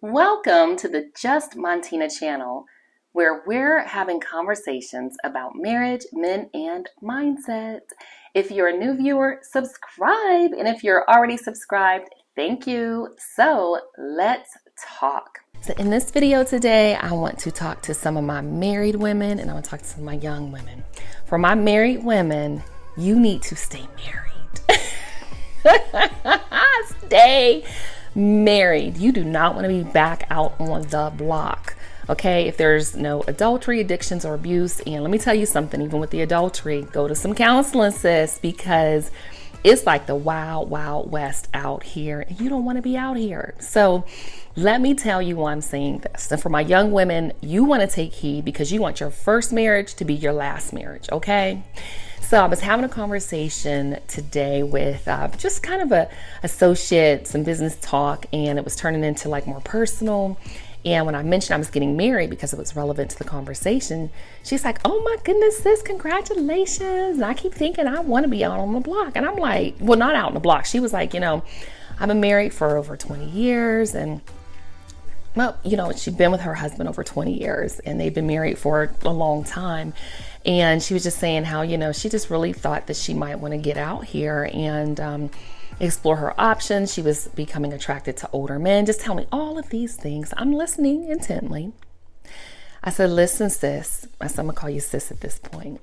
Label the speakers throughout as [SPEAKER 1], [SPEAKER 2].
[SPEAKER 1] Welcome to the Just Montina channel, where we're having conversations about marriage, men, and mindset. If you're a new viewer, subscribe. And if you're already subscribed, thank you. So let's talk. So in this video today, I want to talk to some of my married women and I want to talk to some of my young women. For my married women, you need to stay married. Stay married. You do not want to be back out on the block. Okay, if there's no adultery, addictions, or abuse, and let me tell you something, even with the adultery, go to some counseling, sis, because it's like the wild, wild west out here, and you don't want to be out here. So let me tell you why I'm saying this. And for my young women, you want to take heed because you want your first marriage to be your last marriage, okay? So I was having a conversation today with just kind of a associate, some business talk, and it was turning into like more personal. And when I mentioned I was getting married because it was relevant to the conversation, she's like, "Oh my goodness, sis, congratulations." And I keep thinking I want to be out on the block. And I'm like, well, not out on the block. She was like, I've been married for over 20 years and well, she'd been with her husband over 20 years and they've been married for a long time. And she was just saying how, she just really thought that she might want to get out here and explore her options. She was becoming attracted to older men. Just tell me all of these things. I'm listening intently. I said, "Listen, sis." I said, "I'm going to call you sis at this point.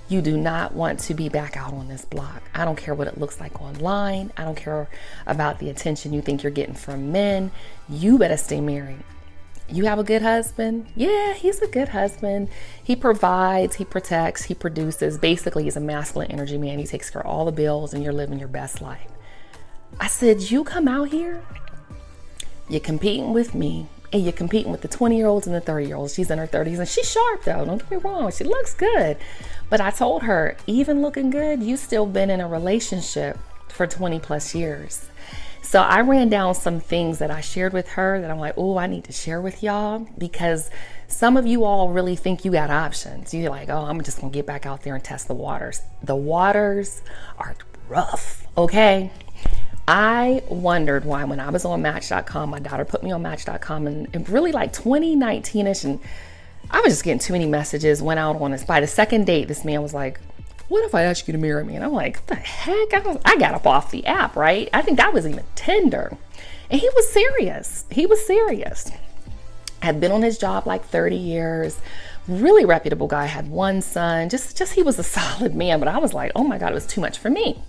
[SPEAKER 1] You do not want to be back out on this block. I don't care what it looks like online. I don't care about the attention you think you're getting from men. You better stay married. You have a good husband? Yeah, he's a good husband. He provides, he protects, he produces. Basically, he's a masculine energy man. He takes care of all the bills and you're living your best life." I said, "You come out here, you're competing with me and you're competing with the 20-year-olds and the 30-year-olds. She's in her 30s and she's sharp though. Don't get me wrong. She looks good. But I told her, even looking good, you still been in a relationship for 20 plus years. So I ran down some things that I shared with her that I'm like, I need to share with y'all because some of you all really think you got options. You're like, I'm just gonna get back out there and test the waters. The waters are rough, okay? I wondered why when I was on Match.com, my daughter put me on Match.com and really like 2019-ish, and I was just getting too many messages, went out on this. By the second date, this man was like, "What if I ask you to marry me?" And I'm like, "What the heck?" I got up off the app, right? I think that was even Tinder. And he was serious. Had been on his job like 30 years, really reputable guy, had one son, just he was a solid man. But I was like, oh my God, it was too much for me.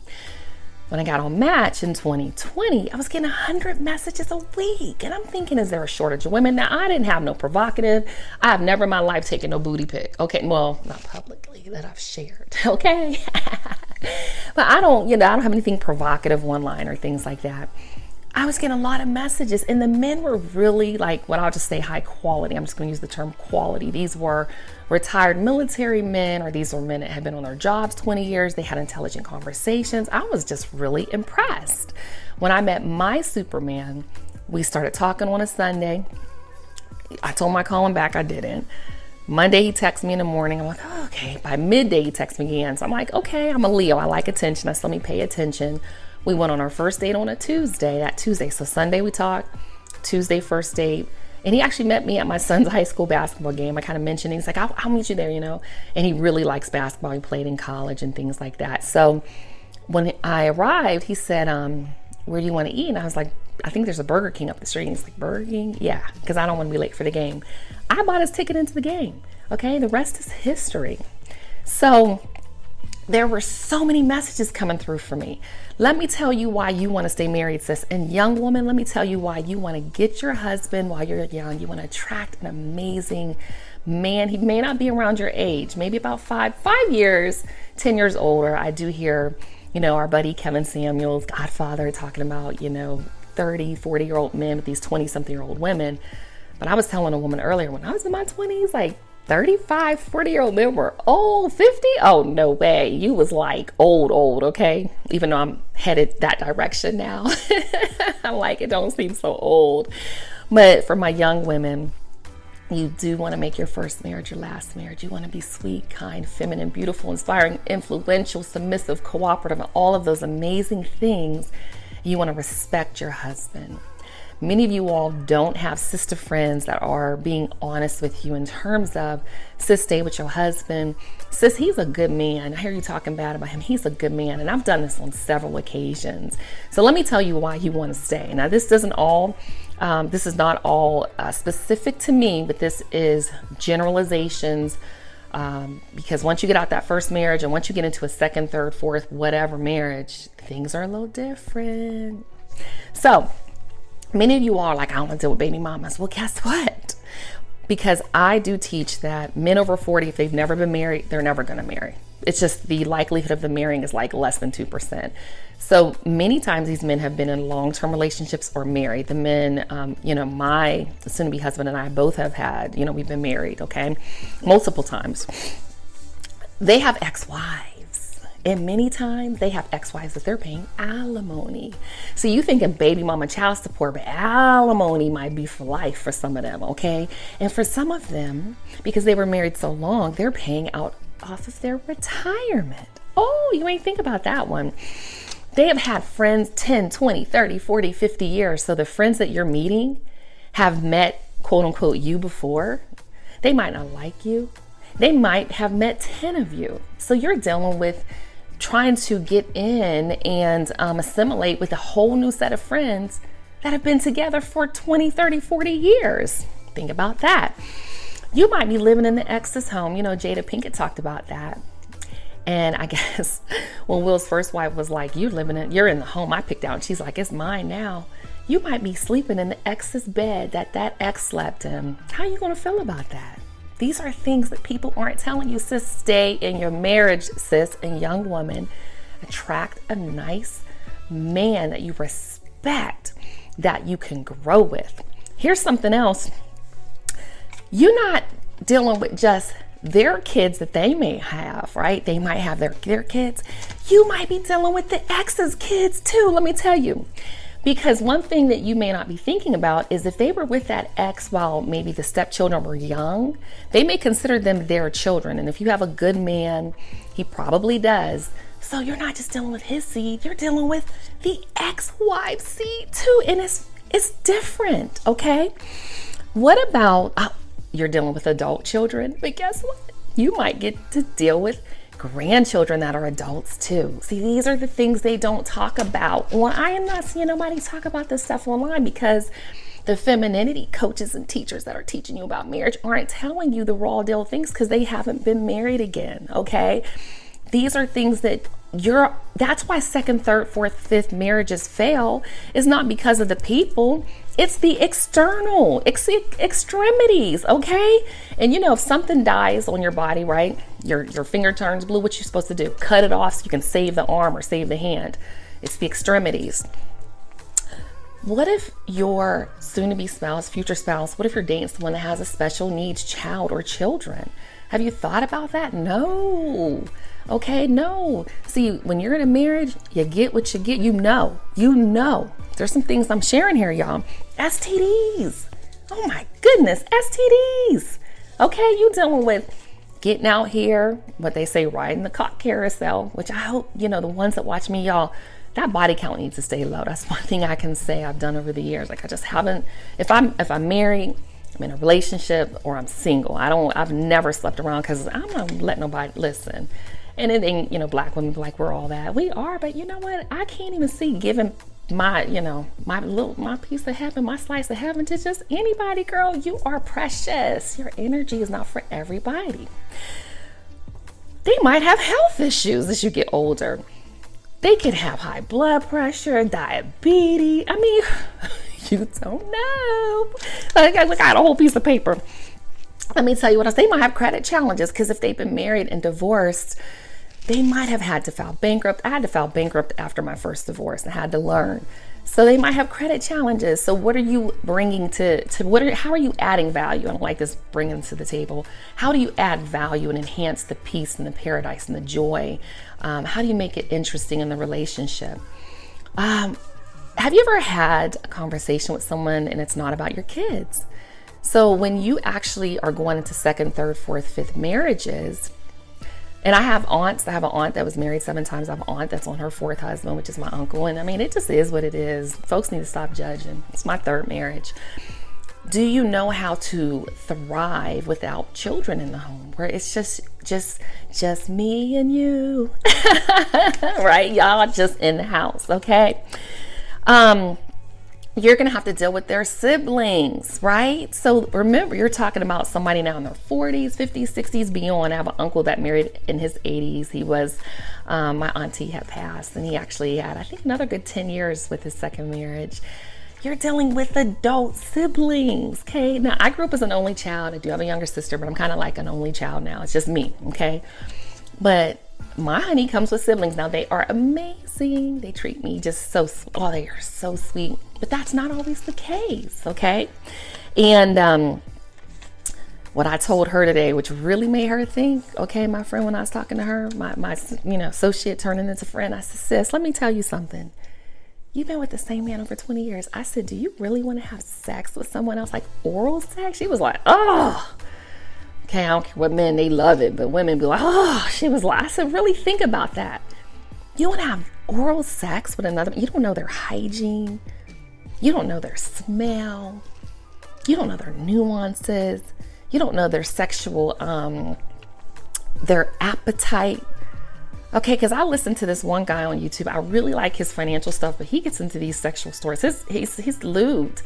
[SPEAKER 1] When I got on Match in 2020, I was getting 100 messages a week. And I'm thinking, is there a shortage of women? Now, I didn't have no provocative. I have never in my life taken no booty pic. Okay, well, not publicly that I've shared, okay? But I don't have anything provocative online or things like that. I was getting a lot of messages and the men were really like what I'll just say high quality. I'm just going to use the term quality. These were retired military men, or these were men that had been on their jobs 20 years. They had intelligent conversations. I was just really impressed. When I met my Superman, we started talking on a Sunday. I told him I'd call him back. I didn't. Monday, he texts me in the morning. I'm like, okay. By midday, he texts me again. So I'm like, okay, I'm a Leo. I like attention. I still let me pay attention. We went on our first date on a Tuesday, that Tuesday. So Sunday we talked, Tuesday first date. And he actually met me at my son's high school basketball game. I kind of mentioned it. He's like, I'll meet you there, And he really likes basketball. He played in college and things like that. So when I arrived, he said, where do you want to eat? And I was like, I think there's a Burger King up the street. And he's like, Burger King? Yeah, because I don't want to be late for the game. I bought his ticket into the game. Okay, the rest is history. So there were so many messages coming through for me. Let me tell you why you want to stay married, sis. And young woman, let me tell you why you want to get your husband while you're young. You want to attract an amazing man. He may not be around your age, maybe about 5 years, 10 years older. I do hear, our buddy Kevin Samuels, Godfather, talking about, 30, 40-year-old men with these 20-something-year-old women. But I was telling a woman earlier, when I was in my 20s, like 35, 40-year-old men were old. 50? Oh, no way. You was like old, okay? Even though I'm headed that direction now. I'm like, it don't seem so old. But for my young women, you do want to make your first marriage your last marriage. You want to be sweet, kind, feminine, beautiful, inspiring, influential, submissive, cooperative, and all of those amazing things. You want to respect your husband. Many of you all don't have sister friends that are being honest with you in terms of, sis, stay with your husband. Sis, he's a good man. I hear you talking bad about him. He's a good man. And I've done this on several occasions. So let me tell you why you want to stay. Now, this is not all specific to me, but this is generalizations. Because once you get out that first marriage and once you get into a second, third, fourth, whatever marriage, things are a little different. So many of you are like, I don't want to deal with baby mamas. Well, guess what? Because I do teach that men over 40, if they've never been married, they're never going to marry. It's just the likelihood of them marrying is like less than 2%. So many times these men have been in long-term relationships or married. The men, my soon-to-be husband and I both have had, we've been married, okay, multiple times. They have ex-wives. And many times they have ex-wives that they're paying alimony. So you thinking baby mama child support, but alimony might be for life for some of them, okay? And for some of them, because they were married so long, they're paying out off of their retirement. Oh, you ain't think about that one. They have had friends 10, 20, 30, 40, 50 years. So the friends that you're meeting have met, quote unquote, you before. They might not like you. They might have met 10 of you. So you're dealing with trying to get in and assimilate with a whole new set of friends that have been together for 20, 30, 40 years. Think about that. You might be living in the ex's home. Jada Pinkett talked about that. And I guess when Will's first wife was like, you're in the home I picked out. And she's like, it's mine now. You might be sleeping in the ex's bed that ex slept in. How are you going to feel about that? These are things that people aren't telling you. Sis, stay in your marriage, sis, and young woman. Attract a nice man that you respect, that you can grow with. Here's something else. You're not dealing with just their kids that they may have, right? They might have their kids. You might be dealing with the ex's kids too, let me tell you. Because one thing that you may not be thinking about is if they were with that ex while maybe the stepchildren were young, they may consider them their children. And if you have a good man, he probably does. So you're not just dealing with his seed, you're dealing with the ex-wife's seed too. And it's different, okay? What about, you're dealing with adult children, but guess what? You might get to deal with grandchildren that are adults too. See, these are the things they don't talk about. Well, I am not seeing nobody talk about this stuff online because the femininity coaches and teachers that are teaching you about marriage aren't telling you the raw deal things because they haven't been married again, okay? These are things that that's why second, third, fourth, fifth marriages fail is not because of the people. It's the external, extremities, okay? And if something dies on your body, right? Your finger turns blue, what you supposed to do? Cut it off so you can save the arm or save the hand. It's the extremities. What if your soon-to-be spouse, future spouse, what if you're dating someone that has a special needs child or children? Have you thought about that? No. Okay, no. See, when you're in a marriage, you get what you get. You know. There's some things I'm sharing here, y'all. STDs. Oh my goodness, STDs. Okay, you dealing with getting out here, what they say, riding the cock carousel, which I hope, the ones that watch me, y'all, that body count needs to stay low. That's one thing I can say I've done over the years. Like I just haven't, if I'm married, I'm in a relationship, or I'm single. I've never slept around because I'm not letting nobody listen. And it ain't, black women like we're all that. We are, but you know what? I can't even see giving my piece of heaven, my slice of heaven to just anybody, girl. You are precious. Your energy is not for everybody. They might have health issues as you get older. They could have high blood pressure, diabetes. I mean, you don't know. I got a whole piece of paper. Let me tell you what else. They might have credit challenges because if they've been married and divorced, they might have had to file bankrupt. I had to file bankrupt after my first divorce. I had to learn. So they might have credit challenges. So what are you bringing how are you adding value? I don't like this bringing to the table. How do you add value and enhance the peace and the paradise and the joy? How do you make it interesting in the relationship? Have you ever had a conversation with someone and it's not about your kids? So when you actually are going into second, third, fourth, fifth marriages, And I have aunts. I have an aunt that was married 7 times. I have an aunt that's on her 4th husband, which is my uncle. And I mean, it just is what it is. Folks need to stop judging. It's my 3rd marriage. Do you know how to thrive without children in the home, where it's just me and you, right? Y'all just in the house, okay? You're going to have to deal with their siblings, right? So remember, you're talking about somebody now in their 40s, 50s, 60s, beyond. I have an uncle that married in his 80s. He was, my auntie had passed, and he actually had, I think, another good 10 years with his 2nd marriage. You're dealing with adult siblings, okay? Now, I grew up as an only child. I do have a younger sister, but I'm kind of like an only child now. It's just me, okay? But my honey comes with siblings. Now, they are amazing. They treat me just so, oh, they are so sweet. But that's not always the case, okay? And what I told her today, which really made her think, okay, my friend, when I was talking to her, my associate turning into friend, I said, sis, let me tell you something. You've been with the same man over 20 years. I said, do you really want to have sex with someone else, like oral sex? She was like, oh. Okay, I don't care what men, they love it, but women be like, oh. She was like, I said, really think about that. You want to have oral sex with another, you don't know their hygiene. You don't know their smell. You don't know their nuances. You don't know their sexual, their appetite. Okay, because I listened to this one guy on YouTube. I really like his financial stuff, but he gets into these sexual stories. He's lewd.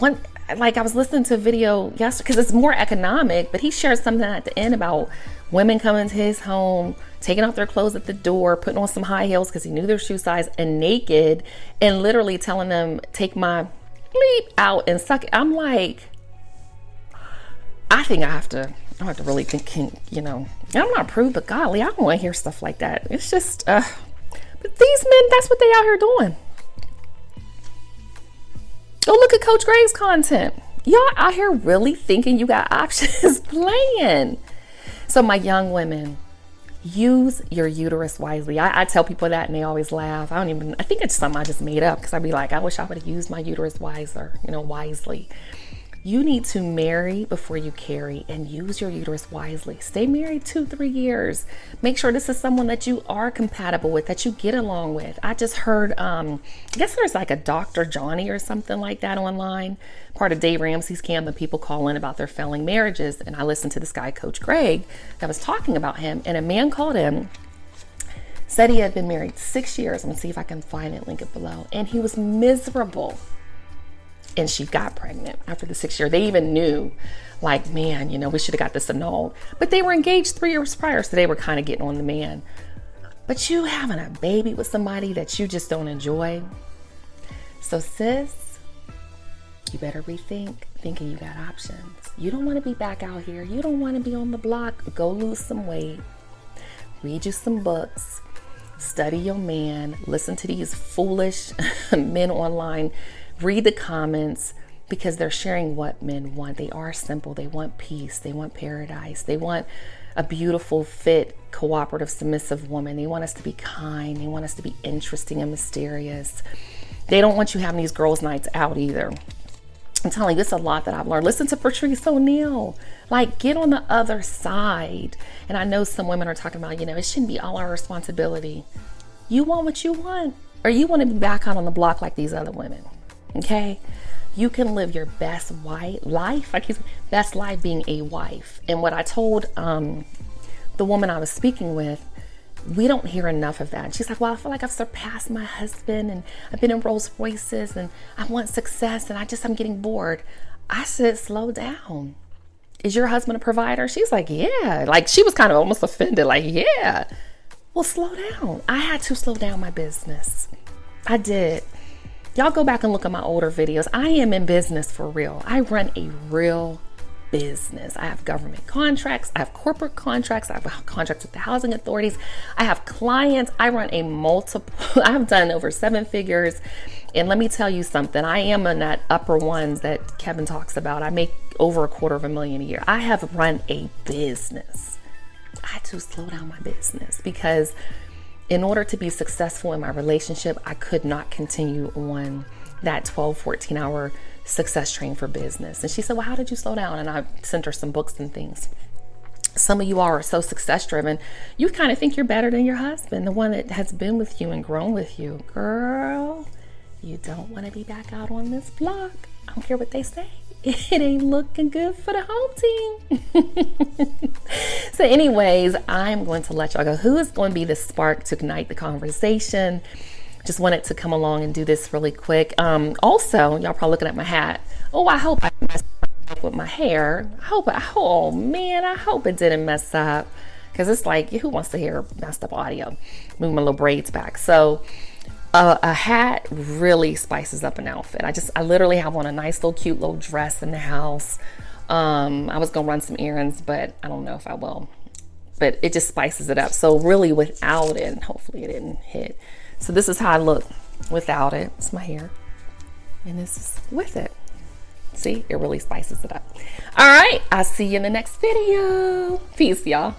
[SPEAKER 1] I was listening to a video yesterday, because it's more economic, but he shared something at the end about women coming to his home, taking off their clothes at the door, putting on some high heels because he knew their shoe size, and naked, and literally telling them, take my bleep out and suck it. I'm like, I think I have to really think, I'm not prude, but golly, I don't want to hear stuff like that. It's just, but these men, that's what they out here doing. Go look at Coach Greg's content. Y'all out here really thinking you got options playing. So my young women, use your uterus wisely. I tell people that and they always laugh. I think it's something I just made up, because I'd be like, I wish I would have used my uterus wisely. You need to marry before you carry, and use your uterus wisely. Stay married 2-3 years. Make sure this is someone that you are compatible with, that you get along with. I just heard, I guess there's like a Dr. Johnny or something like that online, part of Dave Ramsey's camp, and people call in about their failing marriages. And I listened to this guy, Coach Greg, that was talking about him, and a man called him, said he had been married 6 years. I'm gonna see if I can find it, link it below. And he was miserable. And she got pregnant after the 6th year. They even knew, like, man, we should have got this annulled. But they were engaged 3 years prior, so they were kind of getting on the man. But you having a baby with somebody that you just don't enjoy. So sis, you better rethink, thinking you got options. You don't want to be back out here. You don't want to be on the block. Go lose some weight. Read you some books. Study your man. Listen to these foolish men online. Read the comments, because they're sharing what men want. They are simple. They want peace. They want paradise. They want a beautiful, fit, cooperative, submissive woman. They want us to be kind. They want us to be interesting and mysterious. They don't want you having these girls' nights out either. I'm telling you, it's a lot that I've learned. Listen to Patrice O'Neal. Like, get on the other side. And I know some women are talking about, it shouldn't be all our responsibility. You want what you want, or you want to be back out on the block like these other women. Okay, you can live your best life. Best life being a wife. And what I told the woman I was speaking with, we don't hear enough of that. And she's like, well, I feel like I've surpassed my husband, and I've been in Rolls Royces, and I want success, and I'm getting bored. I said, slow down. Is your husband a provider? She's like, yeah. Like, she was kind of almost offended. Like, yeah. Well, slow down. I had to slow down my business. I did. Y'all go back and look at my older videos. I am in business for real. I run a real business. I have government contracts. I have corporate contracts. I have contracts with the housing authorities. I have clients. I run I've done over 7 figures. And let me tell you something. I am in that upper ones that Kevin talks about. I make over $250,000 a year. I have run a business. I had to slow down my business, because in order to be successful in my relationship, I could not continue on that 12, 14 hour success train for business. And she said, well, how did you slow down? And I sent her some books and things. Some of you all are so success driven, you kind of think you're better than your husband, the one that has been with you and grown with you. Girl, you don't want to be back out on this block. I don't care what they say. It ain't looking good for the home team. So anyways, I'm going to let y'all go. Who is going to be the spark to ignite the conversation? Just wanted to come along and do this really quick. Also, y'all probably looking at my hat. Oh, I hope I messed up with my hair. Oh man, I hope it didn't mess up. Because it's like, who wants to hear messed up audio? Move my little braids back. So a hat really spices up an outfit. I literally have on a nice little cute little dress in the house. I was gonna run some errands, but I don't know if I will. But it just spices it up. So really without it, and hopefully it didn't hit. So this is how I look without it. It's my hair. And this is with it. See, it really spices it up. All right, I'll see you in the next video. Peace, y'all.